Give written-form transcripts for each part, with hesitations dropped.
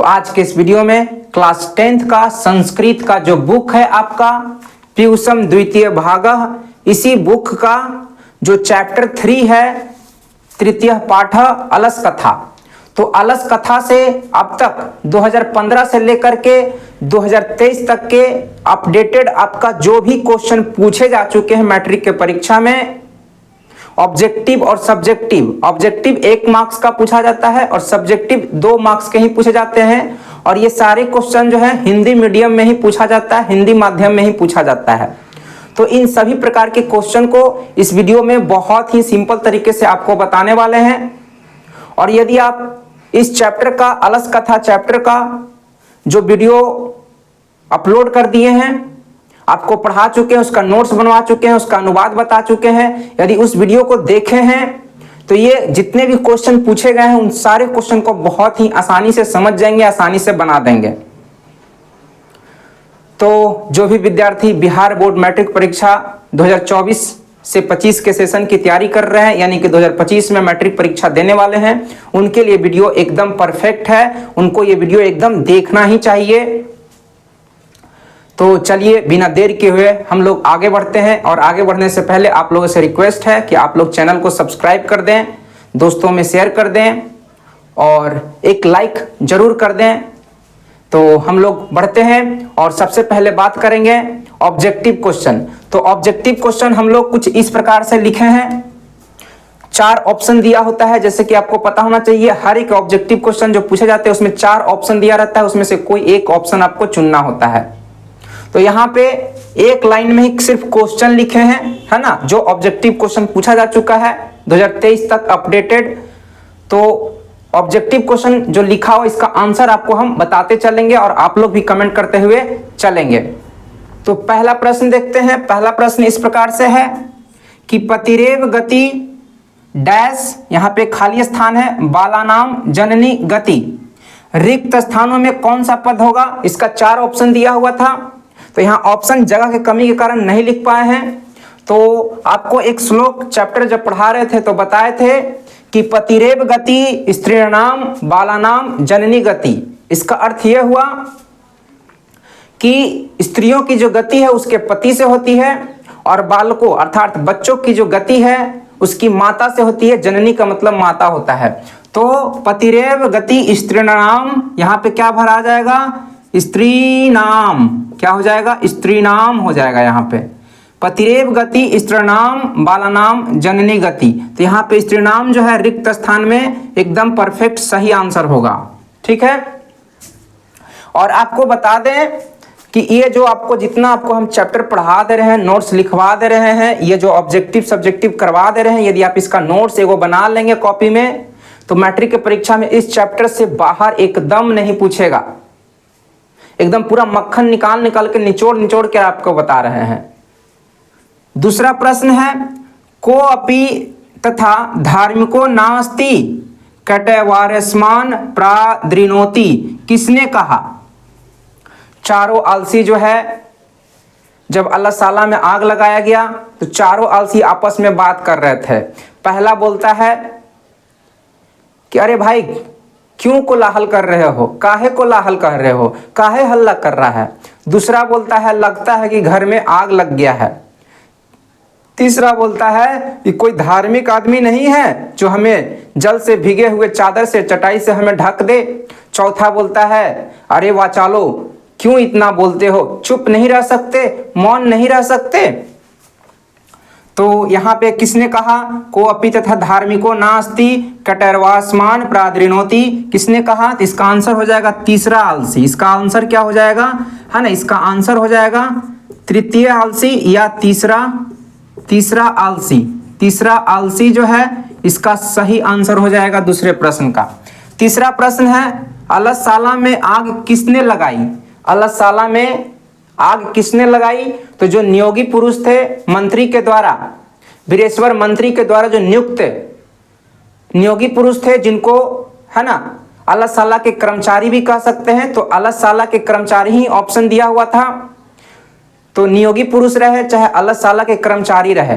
आज के इस वीडियो में क्लास 10th का संस्कृत का जो बुक है आपका पीयूषम द्वितीय भागः, इसी बुक का जो चैप्टर 3 है तृतीय पाठ अलस कथा। तो अलस कथा से अब तक 2015 से लेकर के 2023 तक के अपडेटेड आपका जो भी क्वेश्चन पूछे जा चुके हैं मैट्रिक के परीक्षा में, ऑब्जेक्टिव और सब्जेक्टिव। ऑब्जेक्टिव 1 मार्क्स का पूछा जाता है और सब्जेक्टिव 2 मार्क्स के ही पूछे जाते हैं। और ये सारे क्वेश्चन जो है हिंदी मीडियम में ही पूछा जाता है, हिंदी माध्यम में ही पूछा जाता है। तो इन सभी प्रकार के क्वेश्चन को इस वीडियो में बहुत ही सिंपल तरीके से आपको बताने वाले हैं। और यदि आप इस चैप्टर का अलस कथा चैप्टर का जो वीडियो अपलोड कर दिए हैं, आपको पढ़ा चुके हैं, उसका नोट्स बनवा चुके हैं, उसका अनुवाद बता चुके हैं, यदि उस वीडियो को देखे हैं तो ये जितने भी क्वेश्चन पूछे गए हैं उन सारे क्वेश्चन को बहुत ही आसानी से समझ जाएंगे, आसानी से बना देंगे। तो जो भी विद्यार्थी बिहार बोर्ड मैट्रिक परीक्षा 2024 से 25 के सेशन की तैयारी कर रहे हैं, यानी कि 2025 में मैट्रिक परीक्षा देने वाले हैं, उनके लिए वीडियो एकदम परफेक्ट है। उनको ये वीडियो एकदम देखना ही चाहिए। तो चलिए बिना देर किए हुए हम लोग आगे बढ़ते हैं। और आगे बढ़ने से पहले आप लोगों से रिक्वेस्ट है कि आप लोग चैनल को सब्सक्राइब कर दें, दोस्तों में शेयर कर दें और एक लाइक जरूर कर दें। तो हम लोग बढ़ते हैं और सबसे पहले बात करेंगे ऑब्जेक्टिव क्वेश्चन। तो ऑब्जेक्टिव क्वेश्चन हम लोग कुछ इस प्रकार से लिखे हैं। 4 ऑप्शन दिया होता है, जैसे कि आपको पता होना चाहिए। हर एक ऑब्जेक्टिव क्वेश्चन जो पूछे जाते हैं उसमें 4 ऑप्शन दिया रहता है, उसमें से कोई एक ऑप्शन आपको चुनना होता है। तो यहाँ पे एक लाइन में ही सिर्फ क्वेश्चन लिखे हैं, है ना, जो ऑब्जेक्टिव क्वेश्चन पूछा जा चुका है 2023 तक अपडेटेड। तो ऑब्जेक्टिव क्वेश्चन जो लिखा हो इसका आंसर आपको हम बताते चलेंगे और आप लोग भी कमेंट करते हुए चलेंगे। तो पहला प्रश्न देखते हैं। पहला प्रश्न इस प्रकार से है कि पतिरेव गति डैश, यहाँ पे खाली स्थान है, बालानाम जननी गति, रिक्त स्थानों में कौन सा पद होगा? इसका 4 ऑप्शन दिया हुआ था। तो यहाँ ऑप्शन जगह की कमी के कारण नहीं लिख पाए हैं। तो आपको एक श्लोक चैप्टर जब पढ़ा रहे थे तो बताए थे कि पतिरेव गति स्त्रीणाम बालानाम जननी गति। इसका अर्थ यह हुआ कि स्त्रियों की जो गति है उसके पति से होती है और बालकों अर्थात बच्चों की जो गति है उसकी माता से होती है। जननी का मतलब माता होता है। तो पतिरेव गति स्त्रीणाम, यहाँ पे क्या भरा जाएगा? स्त्री नाम। क्या हो जाएगा? स्त्री नाम हो जाएगा। यहाँ पे पतिरेव गति स्त्रीणाम बालानाम जननी गति। तो यहाँ पे स्त्री नाम जो है रिक्त स्थान में एकदम परफेक्ट सही आंसर होगा। ठीक है। और आपको बता दें कि ये जो आपको जितना आपको हम चैप्टर पढ़ा दे रहे हैं, नोट्स लिखवा दे रहे हैं, ये जो ऑब्जेक्टिव सब्जेक्टिव करवा दे रहे हैं, यदि आप इसका नोट्स एगो बना लेंगे कॉपी में तो मैट्रिक की परीक्षा में इस चैप्टर से बाहर एकदम नहीं पूछेगा। एकदम पूरा मक्खन निकाल के निचोड़ के आपको बता रहे हैं। दूसरा प्रश्न है को अपि तथा धार्मिको नास्ति कटवारस्मान प्रादृनोति, किसने कहा? चारों आलसी जो है, जब अलसाला में आग लगाया गया तो चारों आलसी आपस में बात कर रहे थे। पहला बोलता है कि अरे भाई क्यों कोलाहल कर रहे हो, काहे कोलाहल कर रहे हो, काहे हल्ला कर रहा है। दूसरा बोलता है लगता है कि घर में आग लग गया है। तीसरा बोलता है कि कोई धार्मिक आदमी नहीं है जो हमें जल से भीगे हुए चादर से चटाई से हमें ढक दे। चौथा बोलता है अरे वाचालो क्यों इतना बोलते हो, चुप नहीं रह सकते, मौन नहीं रह सकते। तो यहाँ पे किसने कहा? को अपि तथा धार्मिको नास्ति कटरवास्मान प्रादृनोति, किसने कहा? तो इसका आंसर हो जाएगा तीसरा आलसी। इसका आंसर क्या हो जाएगा, है ना, इसका आंसर हो जाएगा तृतीय आलसी या तीसरा आलसी। तीसरा आलसी जो है इसका सही आंसर हो जाएगा दूसरे प्रश्न का। तीसरा प्रश्न है अलसाला में आग किसने लगाई? अलसाला में आग किसने लगाई? तो जो नियोगी पुरुष थे मंत्री के द्वारा, वीरेश्वर मंत्री के द्वारा जो नियुक्त नियोगी पुरुष थे, जिनको है ना अलसाला के कर्मचारी भी कह सकते हैं। तो अलसाला के कर्मचारी ही ऑप्शन दिया हुआ था। तो नियोगी पुरुष रहे चाहे अलसाला के कर्मचारी रहे,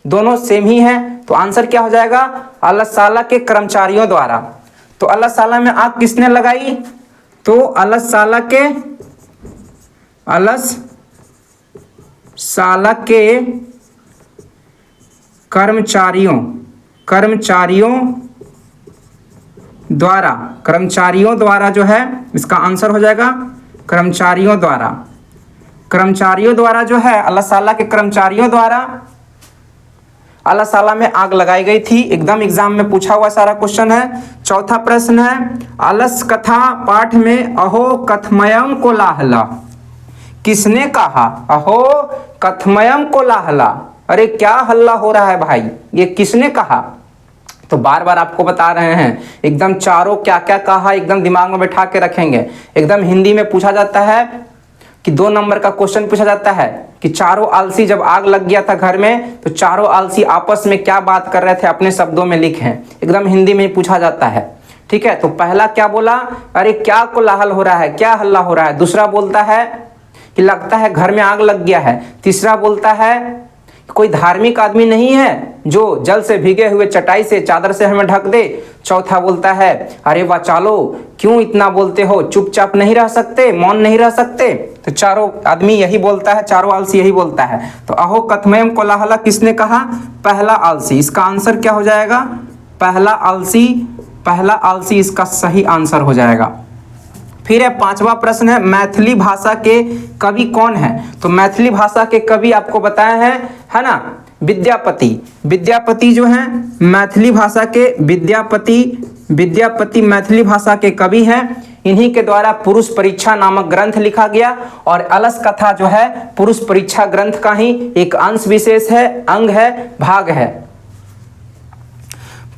दोनों सेम ही है। तो आंसर क्या हो जाएगा? अलसाला के कर्मचारियों द्वारा। तो अलसाला में आग किसने लगाई? तो अलसशाला के कर्मचारियों द्वारा जो है, इसका आंसर हो जाएगा कर्मचारियों द्वारा जो है, अलसशाला के कर्मचारियों द्वारा अलसशाला में आग लगाई गई थी। एकदम एग्जाम में पूछा हुआ सारा क्वेश्चन है। चौथा प्रश्न है, अलस कथा पाठ में अहो कथमयम कोलाहला किसने कहा? अहो कथमयम कोलाहला, अरे क्या हल्ला हो रहा है भाई, ये किसने कहा? तो बार बार आपको बता रहे हैं, एकदम चारों क्या क्या कहा एकदम दिमाग में बैठा के रखेंगे। एकदम हिंदी में पूछा जाता है कि 2 नंबर का क्वेश्चन पूछा जाता है कि चारों आलसी जब आग लग गया था घर में तो चारों आलसी आपस में क्या बात कर रहे थे अपने शब्दों में लिखें। एकदम हिंदी में ही पूछा जाता है, ठीक है। तो पहला क्या बोला? अरे क्या कोलाहल हो रहा है, क्या हल्ला हो रहा है। दूसरा बोलता है कि लगता है घर में आग लग गया है। तीसरा बोलता है कोई धार्मिक आदमी नहीं है जो जल से भीगे हुए चटाई से चादर से हमें ढक दे। चौथा बोलता है अरे वाह चालो क्यों इतना बोलते हो, चुपचाप नहीं रह सकते, मौन नहीं रह सकते। तो चारों आदमी यही बोलता है, चारों आलसी यही बोलता है। तो अहो कथमयम कोलाहला किसने कहा? पहला आलसी। इसका आंसर क्या हो जाएगा? पहला आलसी इसका सही आंसर हो जाएगा। फिर है 5वां प्रश्न है, मैथिली भाषा के कवि कौन है? तो मैथिली भाषा के कवि आपको बताए हैं, है ना, विद्यापति जो हैं मैथिली भाषा के विद्यापति मैथिली भाषा के कवि हैं। इन्हीं के द्वारा पुरुष परीक्षा नामक ग्रंथ लिखा गया और अलस कथा जो है पुरुष परीक्षा ग्रंथ का ही एक अंश विशेष है, अंग है, भाग है।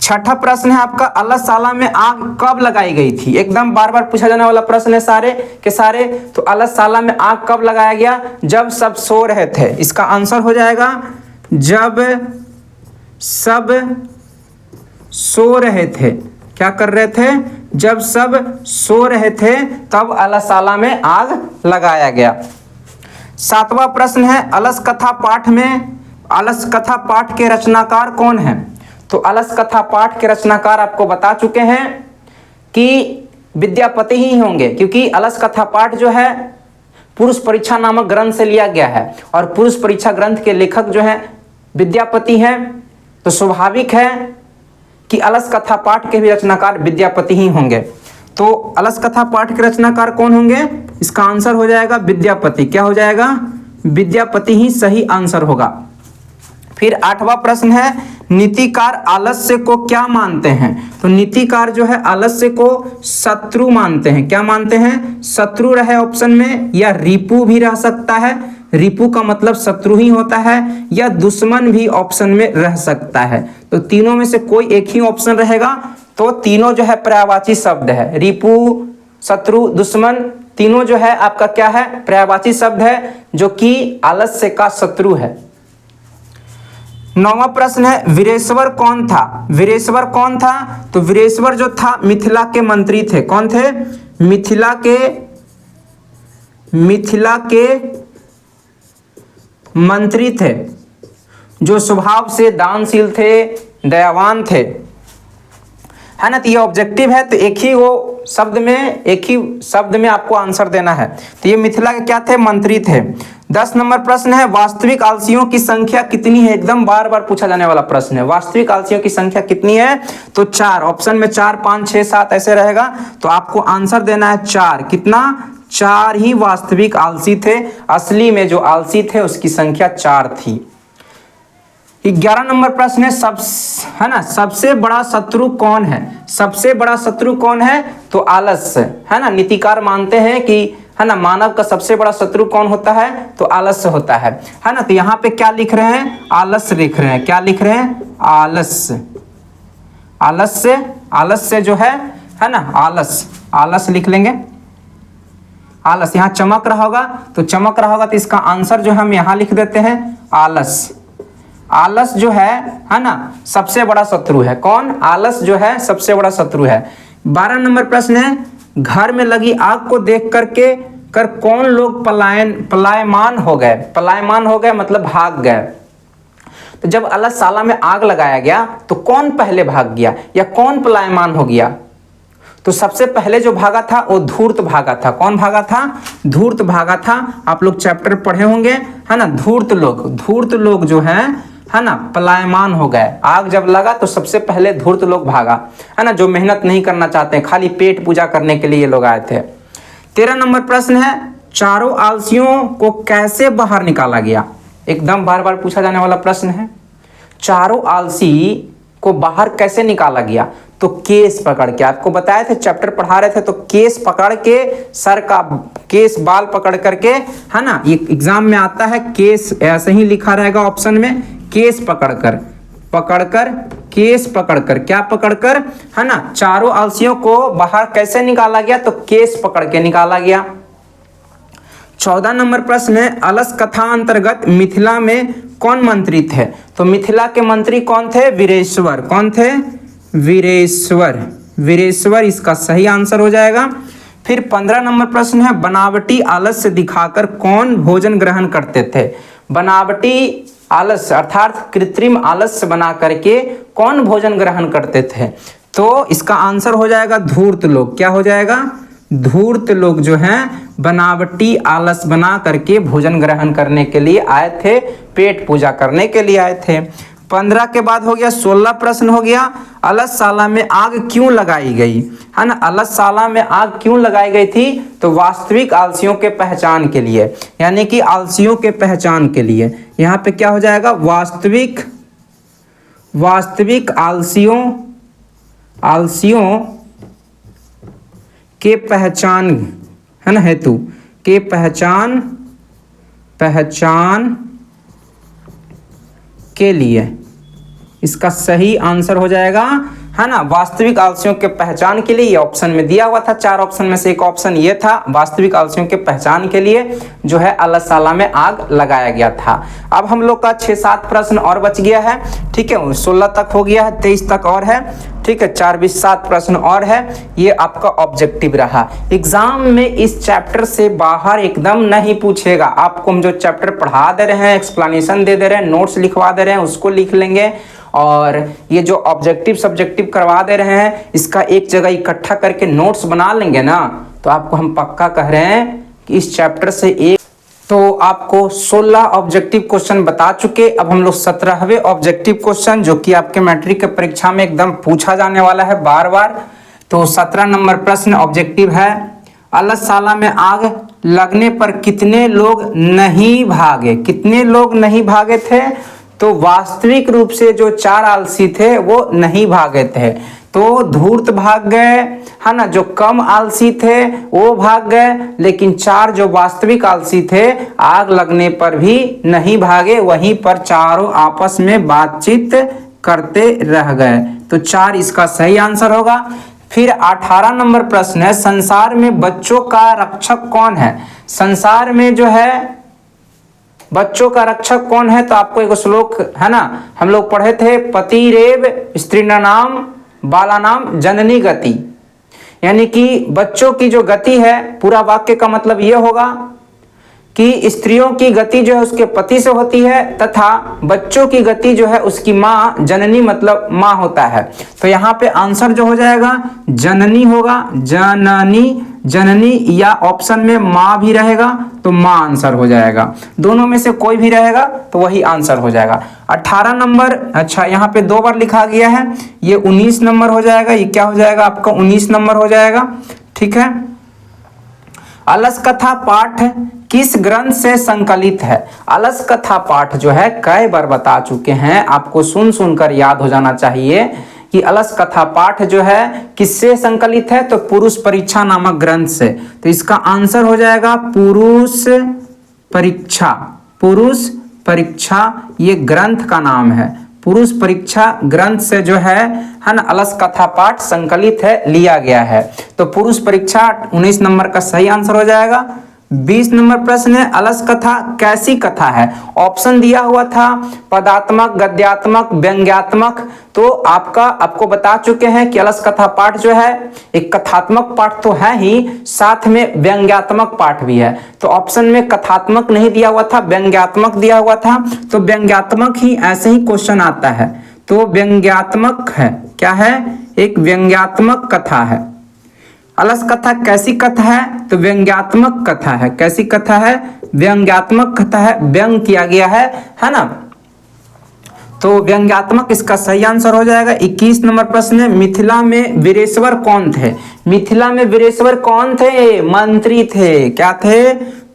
छठा प्रश्न है आपका, अलसशाला में आग कब लगाई गई थी? एकदम बार बार पूछा जाने वाला प्रश्न है सारे के सारे। तो अलसशाला में आग कब लगाया गया? जब सब सो रहे थे। इसका आंसर हो जाएगा जब सब सो रहे थे। क्या कर रहे थे? जब सब सो रहे थे तब अलसशाला में आग लगाया गया। 7वां प्रश्न है, अलस कथा पाठ के रचनाकार कौन है? तो अलस कथा पाठ के रचनाकार आपको बता चुके हैं कि विद्यापति ही होंगे, क्योंकि अलस कथा पाठ जो है पुरुष परीक्षा नामक ग्रंथ से लिया गया है और पुरुष परीक्षा ग्रंथ के लेखक जो हैं विद्यापति हैं। तो स्वाभाविक है कि अलस कथा पाठ के भी रचनाकार विद्यापति ही होंगे। तो अलस कथा पाठ के रचनाकार कौन होंगे? इसका आंसर हो जाएगा विद्यापति। क्या हो जाएगा? विद्यापति ही सही आंसर होगा। फिर 8वां प्रश्न है, नीतिकार आलस्य को क्या मानते हैं? तो नीतिकार जो है आलस्य को शत्रु मानते हैं। क्या मानते हैं? शत्रु रहे ऑप्शन में, या रिपु भी रह सकता है, रिपु का मतलब शत्रु ही होता है, या दुश्मन भी ऑप्शन में रह सकता है। तो तीनों में से कोई एक ही ऑप्शन रहेगा। तो तीनों जो है पर्यायवाची शब्द है, रिपु, शत्रु, दुश्मन, तीनों जो है आपका क्या है? पर्यायवाची शब्द है जो कि आलस्य का शत्रु है। 9वां प्रश्न है, वीरेश्वर कौन था? वीरेश्वर कौन था? तो वीरेश्वर जो था मिथिला के मंत्री थे। कौन थे? मिथिला के मंत्री थे, जो स्वभाव से दानशील थे, दयावान थे, है ना। तो ये ऑब्जेक्टिव है, तो एक ही शब्द में आपको आंसर देना है। तो ये मिथिला के क्या थे? मंत्री थे। 10 नंबर प्रश्न है, वास्तविक आलसियों की संख्या कितनी है? एकदम बार बार पूछा जाने वाला प्रश्न है। वास्तविक आलसियों की संख्या कितनी है? तो 4। ऑप्शन में 4, 5, 6, 7 ऐसे रहेगा। तो आपको आंसर देना है 4। कितना? 4 ही वास्तविक आलसी थे। असली में जो आलसी थे उसकी संख्या 4 थी। 11 नंबर प्रश्न है, सबसे बड़ा शत्रु कौन है? सबसे बड़ा शत्रु कौन है? तो आलस्य, है ना। नीतिकार मानते हैं कि, है ना, मानव का सबसे बड़ा शत्रु कौन होता है? तो आलस्य होता है ना। तो यहाँ पे क्या लिख रहे हैं? आलस्य लिख रहे हैं। क्या लिख रहे हैं? आलस्य जो है ना, आलस्य लिख लेंगे। आलस यहाँ चमक रहा होगा, तो चमक रहा होगा तो इसका आंसर जो हम यहाँ लिख देते हैं आलस। आलस जो है ना, सबसे बड़ा शत्रु है। कौन? आलस जो है सबसे बड़ा शत्रु है। 12 नंबर प्रश्न है, घर में लगी आग को देख कर कौन लोग पलायमान हो गए? पलायमान हो गए मतलब भाग गए। तो जब अलसशाला में आग लगाया गया तो कौन पहले भाग गया या कौन पलायमान हो गया? तो सबसे पहले जो भागा था वो धूर्त भागा था। कौन भागा था? धूर्त भागा था। आप लोग चैप्टर पढ़े होंगे, है ना। धूर्त लोग जो है ना, पलायमान हो गए। आग जब लगा तो सबसे पहले धूर्त लोग भागा, है ना, जो मेहनत नहीं करना चाहते, खाली पेट पूजा करने के लिए ये लोग आए थे। 13 नंबर प्रश्न है, चारों आलसियों को कैसे बाहर निकाला गया? एकदम बार बार पूछा जाने वाला प्रश्न है। चारों आलसी को बाहर कैसे निकाला गया? तो केस पकड़ के, आपको बताए थे, चैप्टर पढ़ा रहे थे, तो केस पकड़ के, सर का केस बाल पकड़ करके, है ना, ये एग्जाम में आता है। केस ऐसे ही लिखा रहेगा ऑप्शन में, केस पकड़कर, केस पकड़कर, क्या पकड़कर, है ना। चारों आलसियों को बाहर कैसे निकाला गया? तो केस पकड़ के निकाला गया। 14 नंबर प्रश्न है, अलस कथा अंतर्गत मिथिला में कौन मंत्री थे? तो मिथिला के मंत्री कौन थे? वीरेश्वर। कौन थे? वीरेश्वर इसका सही आंसर हो जाएगा। फिर 15 नंबर प्रश्न है, बनावटी आलस्य दिखाकर कौन भोजन ग्रहण करते थे? बनावटी आलस्य अर्थात कृत्रिम आलस्य बना करके कौन भोजन ग्रहण करते थे? तो इसका आंसर हो जाएगा धूर्त लोग। क्या हो जाएगा? धूर्त लोग जो हैं बनावटी आलस बना करके भोजन ग्रहण करने के लिए आए थे, पेट पूजा करने के लिए आए थे। 15 के बाद हो गया 16 प्रश्न हो गया, अलसशाला में आग क्यों लगाई गई? है ना, अलसशाला में आग क्यों लगाई गई थी? तो वास्तविक आलसियों के पहचान के लिए, यानी कि आलसियों के पहचान के लिए। यहाँ पे क्या हो जाएगा? वास्तविक आलसियों के पहचान, है ना, हेतु के पहचान के लिए इसका सही आंसर हो जाएगा, है ना, वास्तविक आलसियों के पहचान के लिए। ये ऑप्शन में दिया हुआ था, 4 ऑप्शन में से एक ऑप्शन ये था, वास्तविक आलसियों के पहचान के लिए जो है अलसशाला में आग लगाया गया था। अब हम लोग का 6-7 प्रश्न और बच गया है, ठीक है, 16 तक हो गया है, 23 तक और है, ठीक है, 4-20-7 प्रश्न और है। ये आपका ऑब्जेक्टिव रहा। एग्जाम में इस चैप्टर से बाहर एकदम नहीं पूछेगा। आपको हम जो चैप्टर पढ़ा दे रहे हैं, एक्सप्लेनेशन दे रहे हैं, नोट्स लिखवा दे रहे हैं, उसको लिख लेंगे, और ये जो ऑब्जेक्टिव सब्जेक्टिव करवा दे रहे हैं, इसका एक जगह इकट्ठा करके नोट्स बना लेंगे ना, तो आपको हम पक्का कह रहे हैं कि इस चैप्टर से एक तो आपको 16 ऑब्जेक्टिव क्वेश्चन बता चुके। अब हम लोग 17वें ऑब्जेक्टिव क्वेश्चन, जो कि आपके मैट्रिक के परीक्षा में एकदम पूछा जाने वाला है बार बार। तो 17 नंबर प्रश्न ऑब्जेक्टिव है, अलसशाला में आग लगने पर कितने लोग नहीं भागे? कितने लोग नहीं भागे थे? तो वास्तविक रूप से जो 4 आलसी थे वो नहीं भागे थे। तो धूर्त भाग गए, है ना, जो कम आलसी थे वो भाग गए, लेकिन 4 जो वास्तविक आलसी थे आग लगने पर भी नहीं भागे, वहीं पर चारों आपस में बातचीत करते रह गए। तो 4 इसका सही आंसर होगा। फिर 18 नंबर प्रश्न है, संसार में बच्चों का रक्षक कौन है? संसार में जो है बच्चों का रक्षक कौन है? तो आपको एक श्लोक, है ना, हम लोग पढ़े थे, पतिरेव स्त्रीणाम बालानाम जननी गति, यानी कि बच्चों की जो गति है, पूरा वाक्य का मतलब यह होगा कि स्त्रियों की गति जो है उसके पति से होती है, तथा बच्चों की गति जो है उसकी माँ, जननी मतलब माँ होता है। तो यहाँ पे आंसर जो हो जाएगा जननी होगा, जननी, या ऑप्शन में माँ भी रहेगा तो माँ आंसर हो जाएगा। दोनों में से कोई भी रहेगा तो वही आंसर हो जाएगा। 18 नंबर, अच्छा यहाँ पे 2 बार लिखा गया है, ये 19 नंबर हो जाएगा। ये क्या हो जाएगा आपका? 19 नंबर हो जाएगा, ठीक है। अलस कथा पाठ किस ग्रंथ से संकलित है? अलस कथा पाठ जो है कई बार बता चुके हैं, आपको सुन सुनकर याद हो जाना चाहिए कि अलस कथा पाठ जो है किससे संकलित है? तो पुरुष परीक्षा नामक ग्रंथ से। तो इसका आंसर हो जाएगा पुरुष परीक्षा, ये ग्रंथ का नाम है। पुरुष परीक्षा ग्रंथ से जो है ना, अलस कथा पाठ संकलित है, लिया गया है। तो पुरुष परीक्षा 19 नंबर का सही आंसर हो जाएगा। 20 नंबर प्रश्न है, अलस कथा कैसी कथा है? ऑप्शन दिया हुआ था पदात्मक, गद्यात्मक, व्यंग्यात्मक। तो आपको बता चुके हैं कि अलस कथा पाठ जो है एक कथात्मक पाठ तो है ही, साथ में व्यंग्यात्मक पाठ भी है। तो ऑप्शन में कथात्मक नहीं दिया हुआ था, व्यंग्यात्मक दिया हुआ था। तो व्यंग्यात्मक ही ऐसे ही क्वेश्चन आता है। तो व्यंग्यात्मक है, क्या है? एक व्यंग्यात्मक कथा है। अलस कथा कैसी कथा है? तो व्यंग्यात्मक कथा है। कैसी कथा है? व्यंग्यात्मक कथा है, व्यंग किया गया है ना। तो व्यंग्यात्मक इसका सही आंसर हो जाएगा। 21 नंबर प्रश्न है, मिथिला में वीरेश्वर कौन थे? मिथिला में वीरेश्वर कौन थे? मंत्री थे। क्या थे?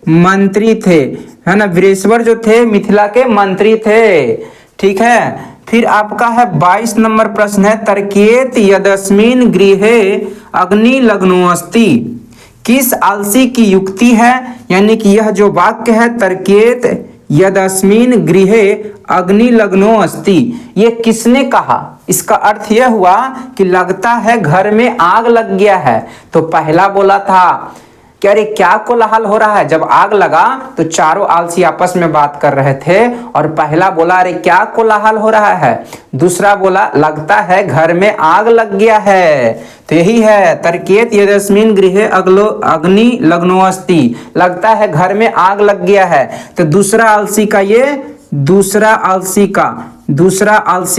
मंत्री थे, है ना। वीरेश्वर जो थे मिथिला के मंत्री थे। ठीक है। फिर आपका है 22 नंबर प्रश्न है, तर्केत यदस्मिन गृहे अग्नि लग्नो अस्ति। किस आलसी की युक्ति है? यानी कि यह जो वाक्य है, तर्केत यदस्मिन गृहे अग्नि लग्नो अस्ति, ये किसने कहा? इसका अर्थ यह हुआ कि लगता है घर में आग लग गया है। तो पहला बोला था कि अरे क्या कोलाहल हो रहा है। जब आग लगा तो चारों आलसी आपस में बात कर रहे थे और पहला बोला अरे क्या कोलाहल हो रहा है। दूसरा बोला लगता है घर में आग लग गया है। तो यही है, तर्केत यदस्मिन गृहे अग्नि लग्नो अस्ति, लगता है घर में आग लग गया है। तो दूसरा आलसी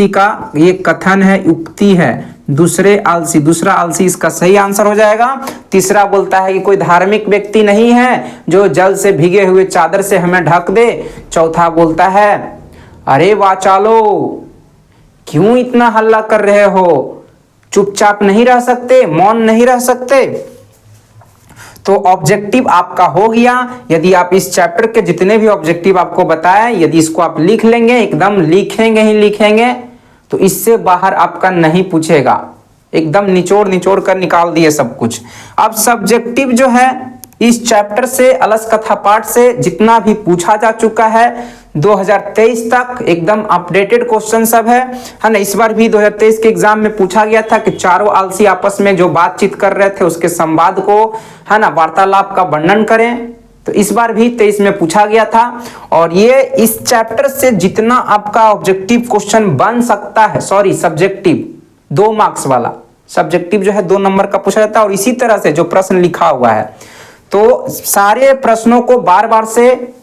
का ये कथन है, युक्ति है। दूसरा आलसी इसका सही आंसर हो जाएगा। तीसरा बोलता है कि कोई धार्मिक व्यक्ति नहीं है जो जल से भीगे हुए चादर से हमें ढक दे। चौथा बोलता है अरे वाचालो, क्यों इतना हल्ला कर रहे हो, चुपचाप नहीं रह सकते, मौन नहीं रह सकते। तो ऑब्जेक्टिव आपका हो गया। यदि आप इस चैप्टर के जितने भी ऑब्जेक्टिव आपको बताए, यदि इसको आप लिख लेंगे, एकदम लिखेंगे, तो इससे बाहर आपका नहीं पूछेगा। एकदम निचोड़ कर निकाल दिए सब कुछ। अब सब्जेक्टिव जो है इस चैप्टर से, अलस कथा पाठ से जितना भी पूछा जा चुका है 2023 तक, एकदम अपडेटेड क्वेश्चन सब है ना। इस बार भी 2023 के एग्जाम में पूछा गया था कि चारों आलसी आपस में जो बातचीत कर रहे थे उसके संवाद को, है ना, वार्तालाप का वर्णन करें। तो इस बार भी 23 में पूछा गया था। और ये इस चैप्टर से जितना आपका ऑब्जेक्टिव क्वेश्चन बन सकता है, सॉरी सब्जेक्टिव 2 मार्क्स वाला सब्जेक्टिव जो है 2 नंबर का पूछा जाता है। और इसी तरह से जो प्रश्न लिखा हुआ है, तो सारे प्रश्नों को बार बार से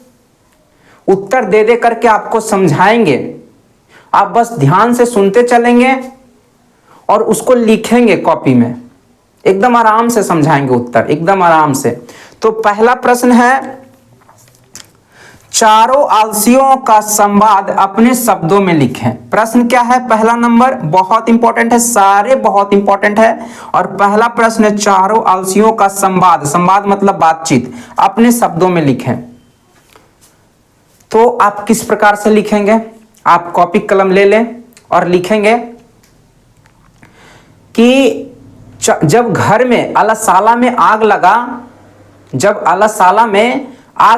उत्तर दे करके आपको समझाएंगे। आप बस ध्यान से सुनते चलेंगे और उसको लिखेंगे कॉपी में। एकदम आराम से समझाएंगे उत्तर, एकदम आराम से। तो पहला प्रश्न है, चारों आलसियों का संवाद अपने शब्दों में लिखें। प्रश्न क्या है? पहला नंबर बहुत इंपॉर्टेंट है, सारे बहुत इंपॉर्टेंट है। और पहला प्रश्न है, चारों आलसियों का संवाद मतलब बातचीत, अपने शब्दों में लिखें। तो आप किस प्रकार से लिखेंगे? आप कॉपी कलम ले लें और लिखेंगे कि जब घर में अलसाला में आग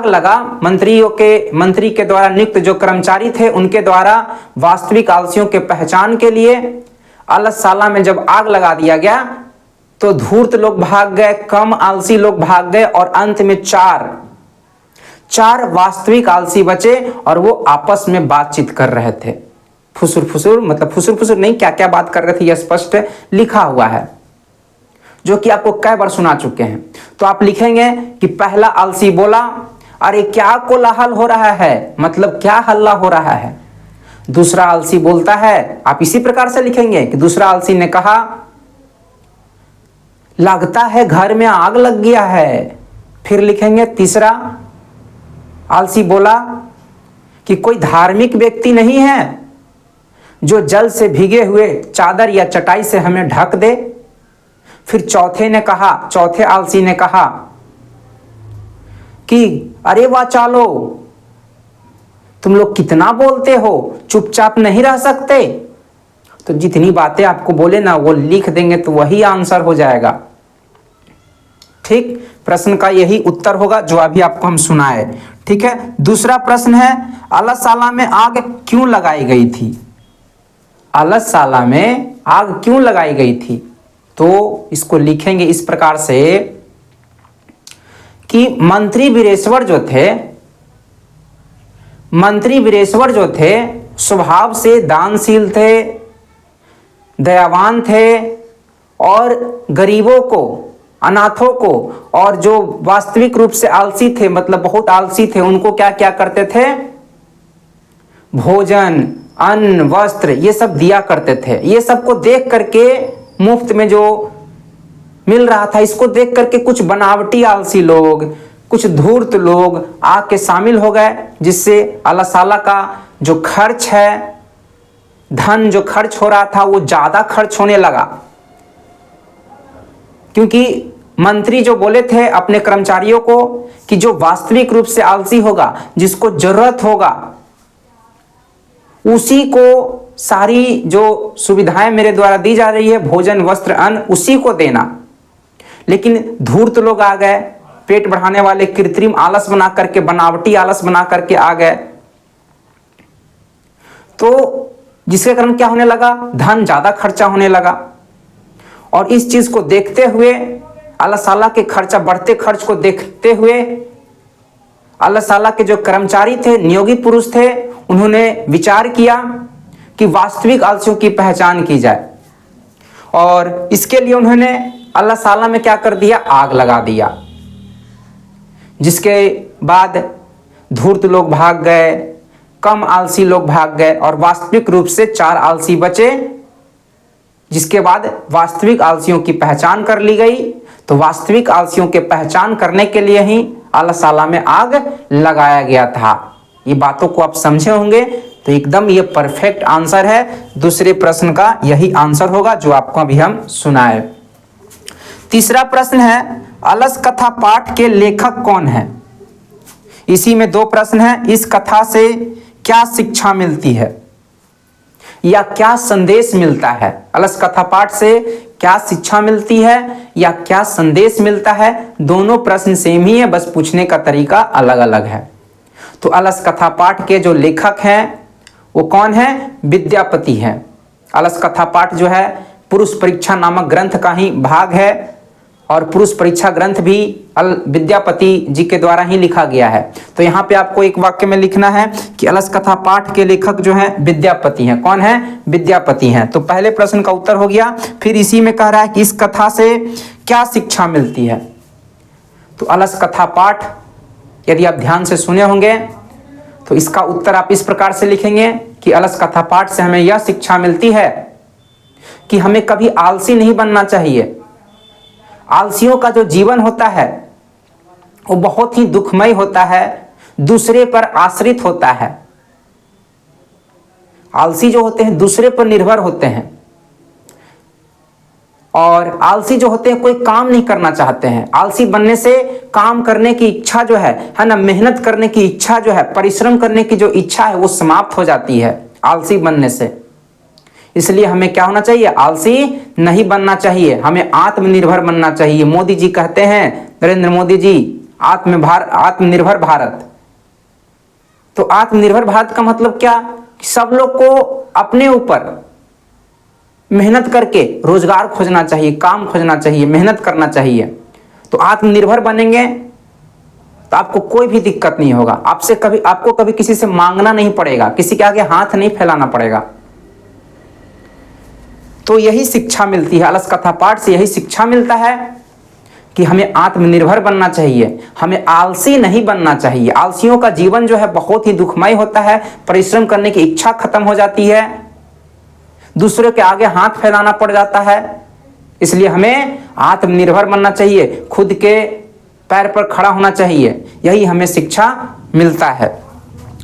लगा, मंत्री के द्वारा नियुक्त जो कर्मचारी थे उनके द्वारा वास्तविक आलसियों के पहचान के लिए अलसाला में जब आग लगा दिया गया तो धूर्त लोग भाग गए, कम आलसी लोग भाग गए और अंत में चार वास्तविक आलसी बचे और वो आपस में बातचीत कर रहे थे। फुसुर नहीं, क्या क्या बात कर रहे थे यह स्पष्ट लिखा हुआ है, जो कि आपको कई बार सुना चुके हैं। तो आप लिखेंगे कि पहला आलसी बोला अरे क्या कोलाहल हो रहा है, मतलब क्या हल्ला हो रहा है। दूसरा आलसी बोलता है, आप इसी प्रकार से लिखेंगे कि दूसरा आलसी ने कहा लगता है घर में आग लग गया है। फिर लिखेंगे तीसरा आलसी बोला कि कोई धार्मिक व्यक्ति नहीं है जो जल से भीगे हुए चादर या चटाई से हमें ढक दे। फिर चौथे आलसी ने कहा कि अरे वाचालो, तुम लोग कितना बोलते हो, चुपचाप नहीं रह सकते। तो जितनी बातें आपको बोले ना वो लिख देंगे तो वही आंसर हो जाएगा। ठीक, प्रश्न का यही उत्तर होगा जो अभी आपको हम सुनाए। ठीक है। दूसरा प्रश्न है, अलसाला में आग क्यों लगाई गई थी? अलसाला में आग क्यों लगाई गई थी? तो इसको लिखेंगे इस प्रकार से कि मंत्री वीरेश्वर जो थे स्वभाव से दानशील थे, दयावान थे और गरीबों को, अनाथों को और जो वास्तविक रूप से आलसी थे, मतलब बहुत आलसी थे, उनको क्या क्या करते थे? भोजन, अन्न, वस्त्र ये सब दिया करते थे। ये सब को देख करके मुफ्त में जो मिल रहा था, इसको देख करके कुछ बनावटी आलसी लोग, कुछ धूर्त लोग आके शामिल हो गए, जिससे अल्लाह ताला का जो खर्च है, धन जो खर्च हो रहा था वो ज्यादा खर्च होने लगा। क्योंकि मंत्री जो बोले थे अपने कर्मचारियों को कि जो वास्तविक रूप से आलसी होगा, जिसको जरूरत होगा, उसी को सारी जो सुविधाएं मेरे द्वारा दी जा रही है, भोजन वस्त्र अन्न, उसी को देना। लेकिन धूर्त लोग आ गए, पेट बढ़ाने वाले कृत्रिम आलस बना करके, बनावटी आलस बना करके आ गए, तो जिसके कारण क्या होने लगा, धन ज्यादा खर्चा होने लगा। और इस चीज को देखते हुए, अल्लाह ताला के खर्चा, बढ़ते खर्च को देखते हुए, अल्लाह ताला के जो कर्मचारी थे, नियोगी पुरुष थे, उन्होंने विचार किया कि वास्तविक आलसियों की पहचान की जाए। और इसके लिए उन्होंने अल्लाह ताला में क्या कर दिया, आग लगा दिया। जिसके बाद धूर्त लोग भाग गए, कम आलसी लोग भाग गए और वास्तविक रूप से 4 आलसी बचे। जिसके बाद वास्तविक आलसियों की पहचान कर ली गई। तो वास्तविक आलसियों के पहचान करने के लिए ही अल्लाह ताला में आग लगाया गया था। ये बातों को आप समझे होंगे, तो एकदम ये परफेक्ट आंसर है। दूसरे प्रश्न का यही आंसर होगा जो आपको अभी हम सुनाए। तीसरा प्रश्न है, अलस कथा पाठ के लेखक कौन है? इसी में 2 प्रश्न हैं। इस कथा से क्या शिक्षा मिलती है या क्या संदेश मिलता है? अलस कथा पाठ से क्या शिक्षा मिलती है या क्या संदेश मिलता है? दोनों प्रश्न सेम ही है, बस पूछने का तरीका अलग अलग है। तो अलस कथा पाठ के जो लेखक हैं वो कौन है? विद्यापति हैं। अलस कथा पाठ जो है पुरुष परीक्षा नामक ग्रंथ का ही भाग है और पुरुष परीक्षा ग्रंथ भी विद्यापति जी के द्वारा ही लिखा गया है। तो यहाँ पे आपको एक वाक्य में लिखना है कि अलस कथा पाठ के लेखक जो है विद्यापति हैं। कौन है? विद्यापति हैं। तो पहले प्रश्न का उत्तर हो गया। फिर इसी में कह रहा है कि इस कथा से क्या शिक्षा मिलती है। तो अलस कथा पाठ यदि आप ध्यान से सुने होंगे तो इसका उत्तर आप इस प्रकार से लिखेंगे कि अलस कथा पाठ से हमें यह शिक्षा मिलती है कि हमें कभी आलसी नहीं बनना चाहिए। आलसियों का जो जीवन होता है वो बहुत ही दुखमय होता है, दूसरे पर आश्रित होता है। आलसी जो होते हैं दूसरे पर निर्भर होते हैं और आलसी जो होते हैं कोई काम नहीं करना चाहते हैं। आलसी बनने से काम करने की इच्छा जो है ना, मेहनत करने की इच्छा जो है, परिश्रम करने की जो इच्छा है वो समाप्त हो जाती है आलसी बनने से। इसलिए हमें क्या होना चाहिए? आलसी नहीं बनना चाहिए, हमें आत्मनिर्भर बनना चाहिए। मोदी जी कहते हैं, नरेंद्र मोदी जी, आत्मनिर्भर भारत। तो आत्मनिर्भर भारत का मतलब क्या? सब लोग को अपने ऊपर मेहनत करके रोजगार खोजना चाहिए, काम खोजना चाहिए, मेहनत करना चाहिए। तो आत्मनिर्भर बनेंगे तो आपको कोई भी दिक्कत नहीं होगा। आपको कभी किसी से मांगना नहीं पड़ेगा, किसी के आगे हाथ नहीं फैलाना पड़ेगा। तो यही शिक्षा मिलती है अलस कथा पाठ से, यही शिक्षा मिलता है कि हमें आत्मनिर्भर बनना चाहिए, हमें आलसी नहीं बनना चाहिए। आलसियों का जीवन जो है बहुत ही दुखमय होता है, परिश्रम करने की इच्छा खत्म हो जाती है, दूसरे के आगे हाथ फैलाना पड़ जाता है। इसलिए हमें आत्मनिर्भर बनना चाहिए, खुद के पैर पर खड़ा होना चाहिए, यही हमें शिक्षा मिलता है।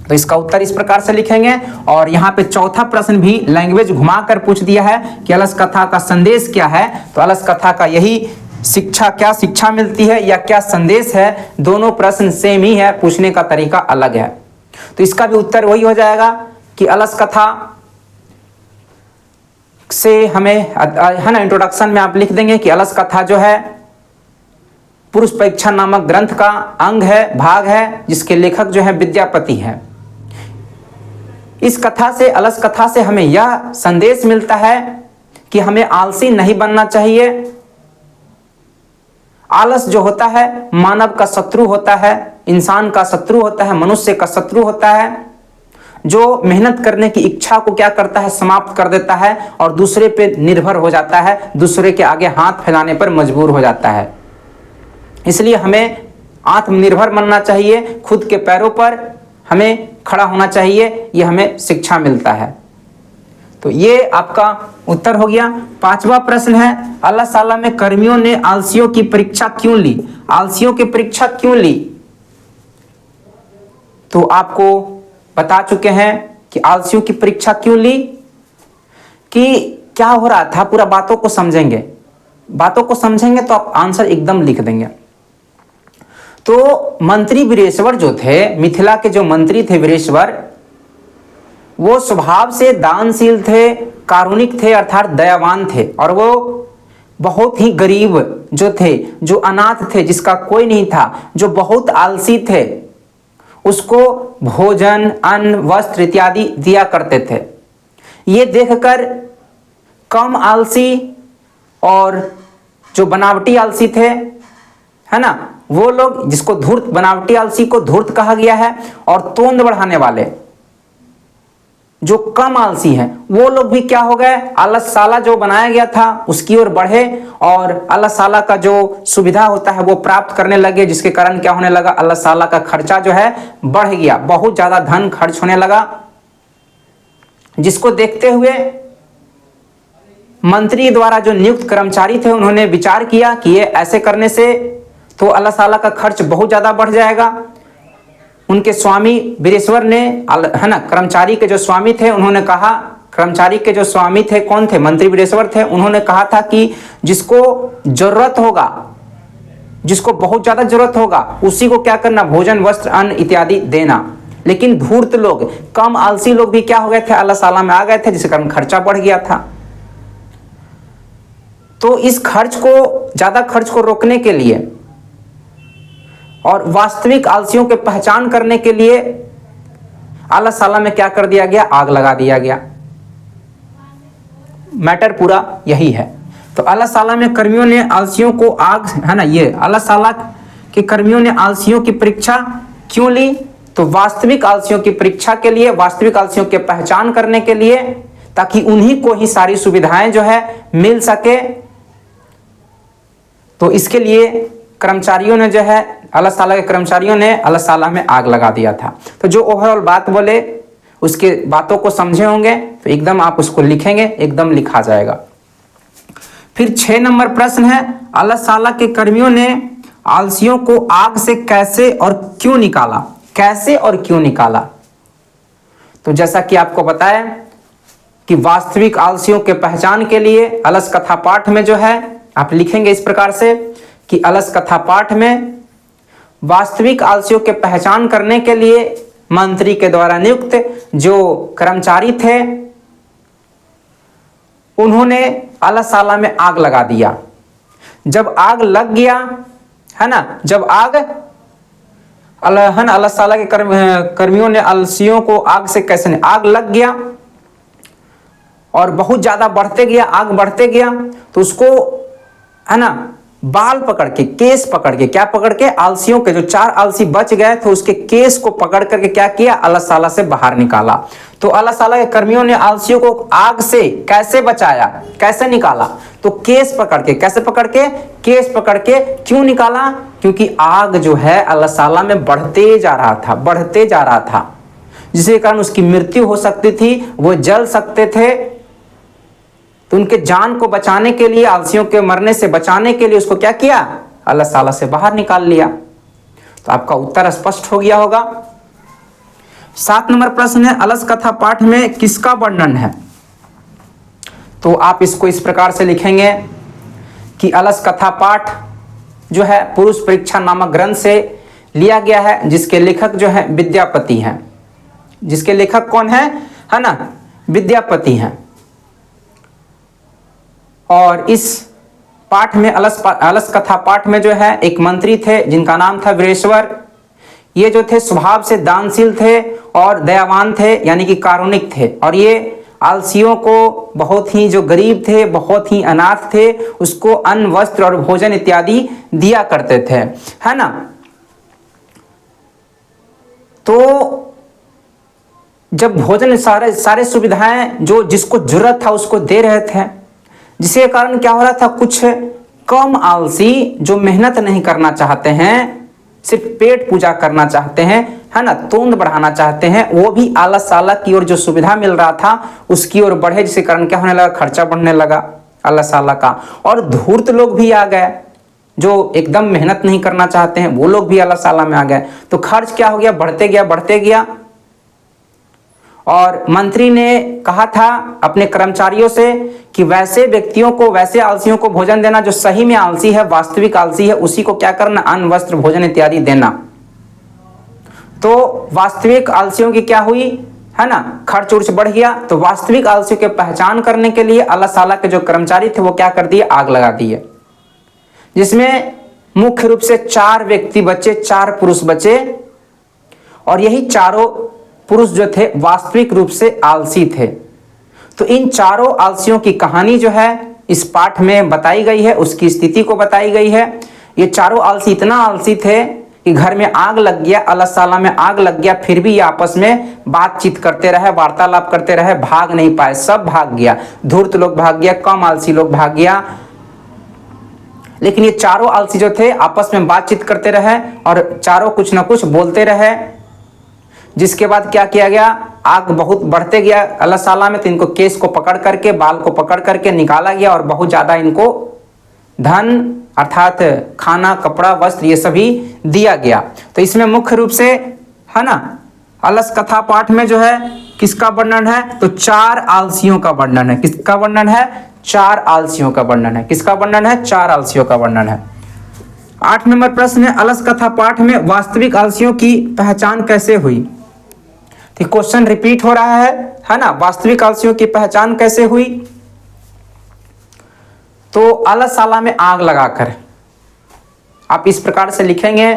तो इसका उत्तर इस प्रकार से लिखेंगे। और यहाँ पे चौथा प्रश्न भी लैंग्वेज घुमाकर पूछ दिया है कि अलस कथा का संदेश क्या है। तो अलस कथा का यही शिक्षा, क्या शिक्षा मिलती है या क्या संदेश है, दोनों प्रश्न सेम ही है, पूछने का तरीका अलग है। तो इसका भी उत्तर वही हो जाएगा कि अलस कथा से हमें है ना, इंट्रोडक्शन में आप लिख देंगे कि अलस कथा जो है पुरुष परीक्षा नामक ग्रंथ का अंग है, भाग है, जिसके लेखक जो है विद्यापति है। इस कथा से, अलस कथा से हमें यह संदेश मिलता है कि हमें आलसी नहीं बनना चाहिए। आलस जो होता है मानव का शत्रु होता है, इंसान का शत्रु होता है, मनुष्य का शत्रु होता है, जो मेहनत करने की इच्छा को क्या करता है? समाप्त कर देता है और दूसरे पे निर्भर हो जाता है, दूसरे के आगे हाथ फैलाने पर मजबूर हो जाता है। इसलिए हमें आत्मनिर्भर बनना चाहिए, खुद के पैरों पर हमें खड़ा होना चाहिए, यह हमें शिक्षा मिलता है। तो तो ये आपका उत्तर हो गया। पांचवा प्रश्न है, अल्लाह ताला में कर्मियों ने आलसियों की परीक्षा क्यों ली? आलसियों की परीक्षा क्यों ली? तो आपको बता चुके हैं कि आलसियों की परीक्षा क्यों ली, कि क्या हो रहा था। पूरा बातों को समझेंगे, बातों को समझेंगे तो आप आंसर एकदम लिख देंगे। तो मंत्री वीरेश्वर जो थे, मिथिला के जो मंत्री थे वीरेश्वर, वो स्वभाव से दानशील थे, कारुणिक थे, अर्थात दयावान थे। और वो बहुत ही गरीब जो थे, जो अनाथ थे, जिसका कोई नहीं था, जो बहुत आलसी थे, उसको भोजन, अन्न, वस्त्र इत्यादि दिया करते थे। ये देखकर कम आलसी और जो बनावटी आलसी थे, है ना, वो लोग, जिसको धूर्त, बनावटी आलसी को धूर्त कहा गया है, और तोंद बढ़ाने वाले जो कम आलसी हैं, वो लोग भी क्या हो गए, आलसशाला जो बनाया गया था उसकी ओर बढ़े और आलसशाला का जो सुविधा होता है वो प्राप्त करने लगे, जिसके कारण क्या होने लगा, आलसशाला का खर्चा जो है बढ़ गया, बहुत ज्यादा धन खर्च होने लगा। जिसको देखते हुए मंत्री द्वारा जो नियुक्त कर्मचारी थे, उन्होंने विचार किया कि ये ऐसे करने से तो आलसशाला का खर्च बहुत ज्यादा बढ़ जाएगा। उनके स्वामी वीरेश्वर ने, है ना, कर्मचारी के जो स्वामी थे, उन्होंने कहा, कर्मचारी के जो स्वामी थे कौन थे, मंत्री वीरेश्वर थे, उन्होंने कहा था कि जिसको जरूरत होगा, जिसको बहुत ज्यादा जरूरत होगा, उसी को क्या करना, भोजन, वस्त्र, अन्न इत्यादि देना। लेकिन धूर्त लोग, कम आलसी लोग भी क्या हो गए थे, आलसशाला में आ गए थे, जिसके कारण खर्चा बढ़ गया था। तो इस खर्च को, ज्यादा खर्च को रोकने के लिए और वास्तविक आलसियों के पहचान करने के लिए आलसशाला में क्या कर दिया गया, आग लगा दिया गया। मैटर पूरा यही है। तो आलसशाला में कर्मियों ने आलसियों को आग, है ना, ये आलसशाला के कर्मियों ने आलसियों की परीक्षा क्यों ली? तो वास्तविक आलसियों की परीक्षा के लिए, वास्तविक आलसियों के पहचान करने के लिए, ताकि उन्हीं को ही सारी सुविधाएं जो है मिल सके। तो इसके लिए कर्मचारियों ने जो है, आलसशाला के कर्मचारियों ने आलसशाला में आग लगा दिया था। तो जो ओवरऑल बात बोले, उसके बातों को समझे होंगे, तो एकदम आप उसको लिखेंगे, एकदम लिखा जाएगा। फिर 6 नंबर प्रश्न है, आलसशाला के कर्मियों ने आलसियों को आग से कैसे और क्यों निकाला? कैसे और क्यों निकाला? तो जैसा कि आपको बताया कि वास्तविक आलसियों के पहचान के लिए अलस कथा पाठ में जो है आप लिखेंगे इस प्रकार से कि अलस कथा पाठ में वास्तविक आलसियों के पहचान करने के लिए मंत्री के द्वारा नियुक्त जो कर्मचारी थे, उन्होंने आलसशाला में आग लगा दिया। जब आग लग गया, है ना, जब आग, है ना, आलसशाला के कर्मियों ने आलसियों को आग से कैसे नहीं, आग लग गया और बहुत ज्यादा बढ़ते गया, आग बढ़ते गया, तो उसको, है ना, बाल पकड़ के, केस पकड़ के, क्या पकड़ के, आलसियों के जो 4 आलसी बच गए थे उसके केस को पकड़ करके क्या किया, आलसशाला से बाहर निकाला। तो आलसशाला के कर्मियों ने आलसियों को आग से कैसे बचाया, कैसे निकाला? तो केस पकड़ के। कैसे पकड़ के? केस पकड़ के। क्यों निकाला? क्योंकि आग जो है आलसशाला में बढ़ते जा रहा था, बढ़ते जा रहा था, जिसके कारण उसकी मृत्यु हो सकती थी, वो जल सकते थे। तो उनके जान को बचाने के लिए, आलसियों के मरने से बचाने के लिए उसको क्या किया, आलसशाला से बाहर निकाल लिया। तो आपका उत्तर स्पष्ट हो गया होगा। 7 नंबर प्रश्न है, अलस कथा पाठ में किसका वर्णन है? तो आप इसको इस प्रकार से लिखेंगे कि अलस कथा पाठ जो है पुरुष परीक्षा नामक ग्रंथ से लिया गया है, जिसके लेखक जो है विद्यापति हैं। जिसके लेखक कौन है ना, विद्यापति हैं। और इस पाठ में, अलस कथा पाठ में जो है एक मंत्री थे जिनका नाम था वीरेश्वर। ये जो थे स्वभाव से दानशील थे और दयावान थे, यानी कि कारुणिक थे। और ये आलसियों को, बहुत ही जो गरीब थे, बहुत ही अनाथ थे, उसको अन्न, वस्त्र और भोजन इत्यादि दिया करते थे, है ना। तो जब भोजन, सारे सुविधाएं जो जिसको जरूरत था उसको दे रहे थे, जिसके कारण क्या हो रहा था, कुछ कम आलसी जो मेहनत नहीं करना चाहते हैं, सिर्फ पेट पूजा करना चाहते हैं, है ना तोंद बढ़ाना चाहते हैं, वो भी आलस साला की ओर जो सुविधा मिल रहा था उसकी ओर बढ़े, जिसके कारण क्या होने लगा, खर्चा बढ़ने लगा आलस साला का। और धूर्त लोग भी आ गए जो एकदम मेहनत नहीं करना चाहते हैं, वो लोग भी आलस साला में आ गए। तो खर्च क्या हो गया, बढ़ते गया बढ़ते गया। और मंत्री ने कहा था अपने कर्मचारियों से कि वैसे व्यक्तियों को, वैसे आलसियों को भोजन देना जो सही में आलसी है, वास्तविक आलसी है, उसी को क्या करना, अन्न वस्त्र भोजन इत्यादि देना। तो वास्तविक आलसियों की क्या हुई, है ना, खर्च उर्च बढ़ गया। तो वास्तविक आलसियों की पहचान करने के लिए आलस साला के जो कर्मचारी थे वो क्या कर दिए, आग लगा दिए, जिसमें मुख्य रूप से 4 व्यक्ति बचे, 4 पुरुष बचे। और यही चारों पुरुष जो थे वास्तविक रूप से आलसी थे। तो इन चारों आलसियों की कहानी जो है इस पाठ में बताई गई है, उसकी स्थिति को बताई गई है। ये चारों आलसी इतना आलसी थे कि घर में आग लग गया, आलस साला में आग लग गया, फिर भी ये आपस में बातचीत करते रहे, वार्तालाप करते रहे, भाग नहीं पाए, सब भाग गया। धूर्त लोग भाग गया, कम आलसी लोग भाग गया, लेकिन ये चारों आलसी जो थे आपस में बातचीत करते रहे और चारों कुछ ना कुछ बोलते रहे। जिसके बाद क्या किया गया, आग बहुत बढ़ते गया आलस साला में, तो इनको केस को पकड़ करके, बाल को पकड़ करके निकाला गया और बहुत ज्यादा इनको धन अर्थात खाना, कपड़ा, वस्त्र ये सभी दिया गया। तो इसमें मुख्य रूप से, है ना, आलस कथा पाठ में जो है किसका वर्णन है, तो 4 आलसियों का वर्णन है। किसका वर्णन है, 4 आलसियों का वर्णन है। किसका वर्णन है, 4 आलसियों का वर्णन है। 8 नंबर प्रश्न है, आलस कथा पाठ में वास्तविक आलसियों की पहचान कैसे हुई। तो क्वेश्चन रिपीट हो रहा है ना, वास्तविक आलसियों की पहचान कैसे हुई। तो आलस साला में आग लगाकर आप इस प्रकार से लिखेंगे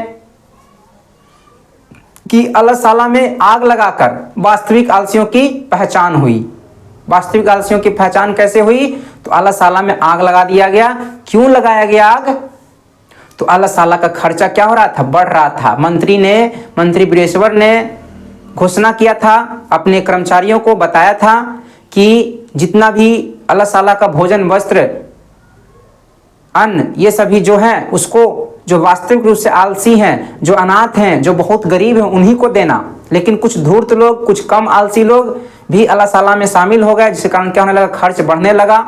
कि आलस साला में आग लगाकर वास्तविक आलसियों की पहचान हुई। वास्तविक आलसियों की पहचान कैसे हुई, तो आलस साला में आग लगा दिया गया। क्यों लगाया गया आग, तो आलस साला का खर्चा क्या हो रहा था, बढ़ रहा था। मंत्री वीरेश्वर ने घोषणा किया था, अपने कर्मचारियों को बताया था कि जितना भी आलस साला का भोजन, वस्त्र, अन्न ये सभी जो है उसको, जो वास्तविक रूप से आलसी हैं, जो अनाथ हैं, जो बहुत गरीब हैं, उन्हीं को देना। लेकिन कुछ धूर्त लोग, कुछ कम आलसी लोग भी आलस साला में शामिल हो गए, जिसके कारण क्या होने लगा, खर्च बढ़ने लगा।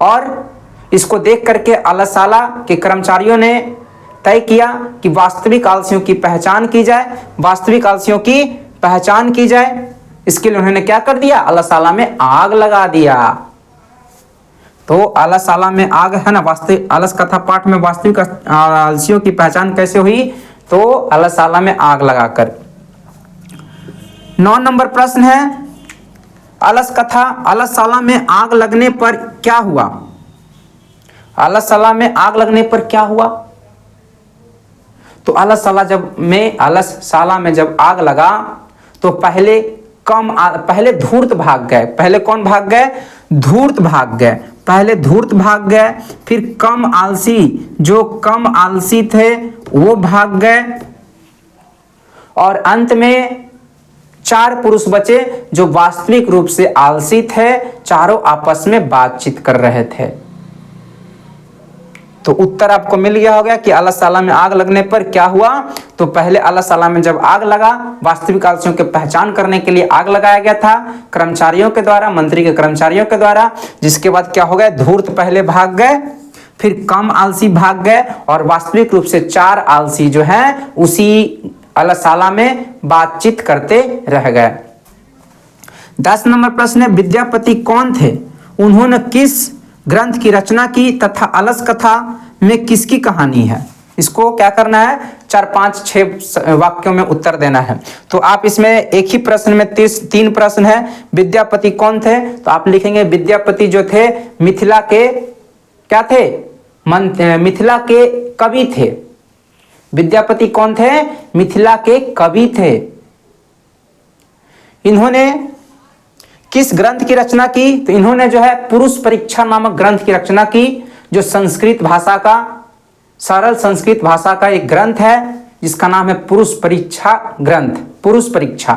और इसको देख करके आलस साला के कर्मचारियों ने तय किया कि वास्तविक आलसियों की पहचान की जाए, वास्तविक आलसियों की पहचान की जाए। इसके लिए उन्होंने क्या कर दिया, आलस साला में आग लगा दिया। तो आलस साला में आग, है ना, वास्तविक आलस कथा पाठ में वास्तविक आलसियों की पहचान कैसे हुई, तो आलस साला में आग लगाकर। 9 नंबर प्रश्न है, आलस साला में आग लगने पर क्या हुआ। आलस साला में आग लगने पर क्या हुआ, तो आलस साला में जब आग लगा तो पहले धूर्त भाग गए। पहले कौन भाग गए, धूर्त भाग गए। पहले धूर्त भाग गए, फिर कम आलसी, जो कम आलसी थे वो भाग गए, और अंत में 4 पुरुष बचे जो वास्तविक रूप से आलसी थे। चारों आपस में बातचीत कर रहे थे। तो उत्तर आपको मिल गया होगा कि आलस साला में आग लगने पर क्या हुआ। तो पहले आलस साला में जब आग लगा, वास्तविक आलसियों की पहचान करने के लिए आग लगाया गया था कर्मचारियों के द्वारा, मंत्री के कर्मचारियों के द्वारा। जिसके बाद क्या हो गया, धूर्त पहले भाग गए, फिर कम आलसी भाग गए, और वास्तविक रूप से 4 आलसी जो हैं उसी आलस साला में बातचीत करते रह गए। 10 नंबर प्रश्न है, विद्यापति कौन थे, उन्होंने किस ग्रंथ की रचना की तथा आलस कथा में किसकी कहानी है। इसको क्या करना है, 4, 5, 6 वाक्यों में उत्तर देना है। तो आप इसमें एक ही प्रश्न में 3 प्रश्न है। विद्यापति कौन थे, तो आप लिखेंगे विद्यापति जो थे मिथिला के क्या थे, मिथिला के कवि थे। विद्यापति कौन थे, मिथिला के कवि थे। इन्होंने किस ग्रंथ की रचना की, तो इन्होंने जो है पुरुष परीक्षा नामक ग्रंथ की रचना की, जो संस्कृत भाषा का, सरल संस्कृत भाषा का एक ग्रंथ है, जिसका नाम है पुरुष परीक्षा ग्रंथ, पुरुष परीक्षा।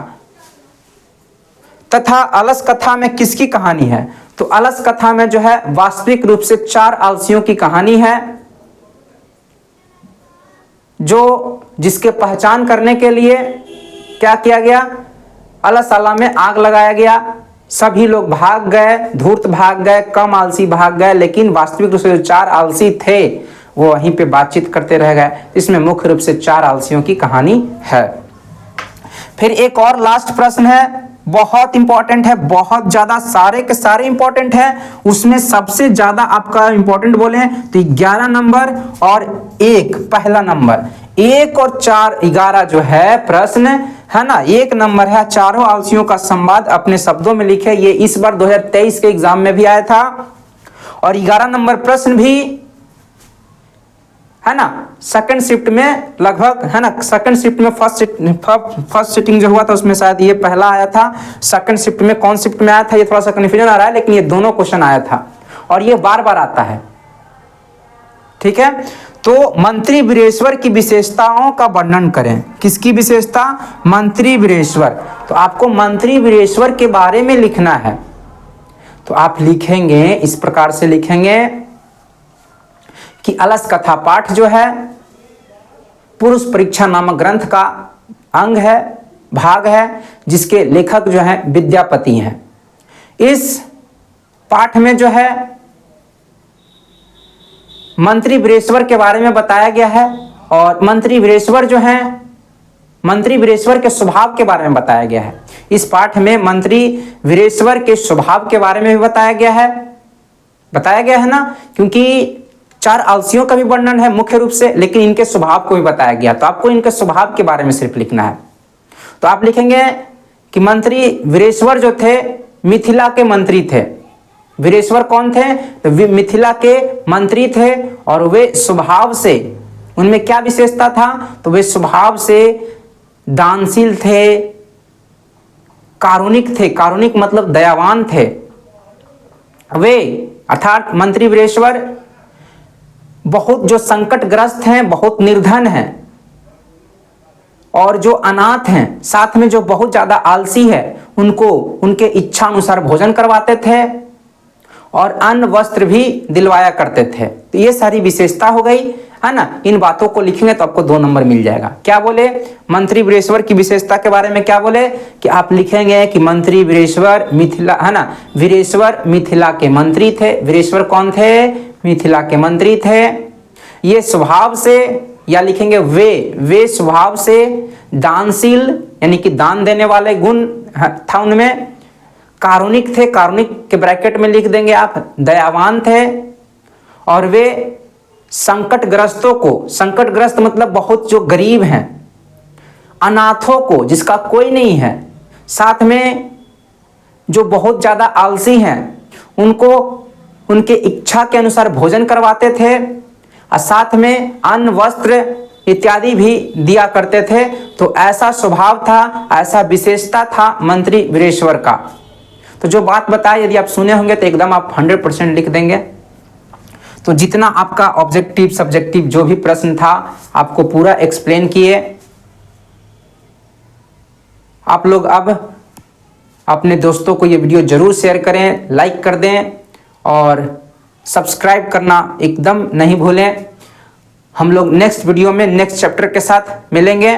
तथा आलस कथा में किसकी कहानी है, तो आलस कथा में जो है वास्तविक रूप से 4 आलसियों की कहानी है। जिसके पहचान करने के लिए क्या किया गया, अलसाला में आग लगाया गया। सभी लोग भाग गए, धूर्त भाग गए, कम आलसी भाग गए, लेकिन वास्तविक रूप से जो 4 आलसी थे वो वहीं पे बातचीत करते रह गए। इसमें मुख्य रूप से 4 आलसियों की कहानी है। फिर एक और लास्ट प्रश्न है, बहुत इंपॉर्टेंट है, बहुत ज्यादा, सारे के सारे इंपॉर्टेंट है। उसमें सबसे ज्यादा आपका इंपॉर्टेंट बोले तो 11 नंबर और 1 पहला नंबर, 1 और 4 11 जो है प्रश्न है ना, 1 नंबर है, चारों आलसियों का संवाद अपने शब्दों में लिखे। ये इस बार 2023 के एग्जाम में भी आया था। और 11 नंबर प्रश्न भी है ना सेकंड शिफ्ट में लगभग, है ना, सेकंड शिफ्ट में फर्स्ट सिटिंग जो हुआ था उसमें शायद ये पहला आया था। सेकंड शिफ्ट में कौन शिफ्ट में आया था ये थोड़ा सा कंफ्यूजन आ रहा है, लेकिन ये दोनों क्वेश्चन आया था और ये बार बार आता है। ठीक है, तो मंत्री वीरेश्वर की विशेषताओं का वर्णन करें। किसकी विशेषता? मंत्री वीरेश्वर। तो आपको मंत्री वीरेश्वर के बारे में लिखना है। तो आप लिखेंगे, इस प्रकार से लिखेंगे कि अलस कथा पाठ जो है पुरुष परीक्षा नामक ग्रंथ का अंग है, भाग है, जिसके लेखक जो है विद्यापति हैं। इस पाठ में जो है मंत्री वीरेश्वर के बारे में बताया गया है और मंत्री वीरेश्वर जो है, मंत्री वीरेश्वर के स्वभाव के बारे में बताया गया है। इस पाठ में मंत्री वीरेश्वर के स्वभाव के बारे में भी बताया गया है ना, क्योंकि 4 आलसियों का भी वर्णन है मुख्य रूप से, लेकिन इनके स्वभाव को भी बताया गया। तो आपको इनके स्वभाव के बारे में सिर्फ लिखना है। तो आप लिखेंगे कि मंत्री वीरेश्वर जो थे मिथिला के मंत्री थे। वीरेश्वर कौन थे? तो मिथिला के मंत्री थे और वे स्वभाव से, उनमें क्या विशेषता था? तो वे स्वभाव से दानशील थे, कारुणिक थे। कारुणिक मतलब दयावान थे। वे अर्थात मंत्री वीरेश्वर बहुत जो संकटग्रस्त हैं, बहुत निर्धन हैं, और जो अनाथ हैं, साथ में जो बहुत ज्यादा आलसी है, उनको उनके इच्छा अनुसार भोजन करवाते थे और अन्न वस्त्र भी दिलवाया करते थे। तो ये सारी विशेषता हो गई, है ना। इन बातों को लिखेंगे तो आपको 2 नंबर मिल जाएगा। क्या बोले? मंत्री वीरेश्वर की विशेषता के बारे में क्या बोले कि आप लिखेंगे कि मंत्री वीरेश्वर मिथिला, है ना, वीरेश्वर मिथिला के मंत्री थे। वीरेश्वर कौन थे? मिथिला के मंत्री थे। ये स्वभाव से, या लिखेंगे वे स्वभाव से दानशील, यानी कि दान देने वाले गुण था उनमें। कारुणिक थे, कारुणिक के ब्रैकेट में लिख देंगे आप, दयावान थे। और वे संकटग्रस्तों को, संकटग्रस्त मतलब बहुत जो गरीब हैं, अनाथों को, जिसका कोई नहीं है, साथ में जो बहुत ज्यादा आलसी हैं, उनको उनके इच्छा के अनुसार भोजन करवाते थे और साथ में अन्न वस्त्र इत्यादि भी दिया करते थे। तो ऐसा स्वभाव था, ऐसा विशेषता था मंत्री वीरेश्वर का। तो जो बात बताई यदि आप सुने होंगे तो एकदम आप 100% लिख देंगे। तो जितना आपका ऑब्जेक्टिव सब्जेक्टिव जो भी प्रश्न था आपको पूरा एक्सप्लेन किए। आप लोग अब अपने दोस्तों को ये वीडियो जरूर शेयर करें, लाइक कर दें और सब्सक्राइब करना एकदम नहीं भूलें। हम लोग नेक्स्ट वीडियो में नेक्स्ट चैप्टर के साथ मिलेंगे।